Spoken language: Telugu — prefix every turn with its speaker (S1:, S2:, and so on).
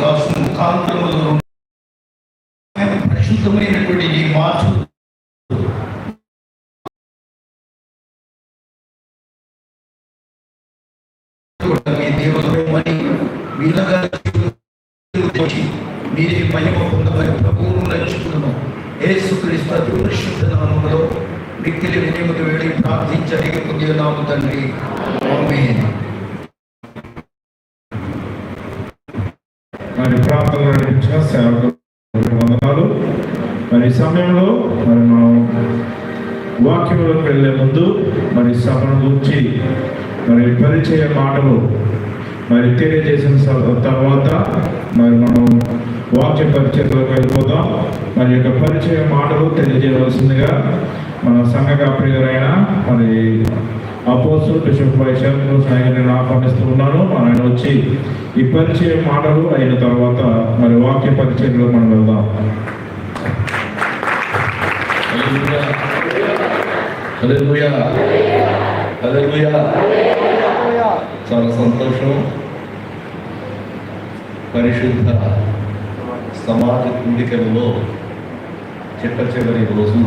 S1: దాసు ముఖాంతరములో పరిశుద్ధమైనటువంటి ఈ మాటలు మీ దేవుని వీలుగా మీరే మహిమ పొందమని ప్రభువును రక్షకులను యేసుక్రీస్తు అతి పరిశుద్ధ నామములో మిక్కిలి వినియముకు వెళ్ళి ప్రార్థించని పొందినాము తండ్రి. ఆమేన్.
S2: మరి ప్రార్థనలు నడిపించిన సేవకులకు వందనాలు. మరి సమయంలో మరి మనం వాక్యంలోకి వెళ్ళే ముందు మరి సభను గురించి మరి పరిచయ మాటలు మరి తెలియజేసిన తర్వాత మరి మనం వాక్య పరిచయంలోకి వెళ్ళిపోతాం. మరి యొక్క పరిచయ మాటలు తెలియజేయవలసిందిగా మన సంఘ కాపరిగారైన మరి అపోస్తలుడు బిషప్ వైశాఖ నాయకుడిని ఆహ్వానిస్తూ ఉన్నాను. మన ఆయన వచ్చి ఈ పరిచయ మాటలు అయిన తర్వాత మరి వాక్య పరిచయంలో మనం వెళ్దాం.
S3: హల్లెలూయా, హల్లెలూయా. చాలా సంతోషం. పరిశుద్ధ సమాజ కూడికలలో చిట్ట చివరి రోజు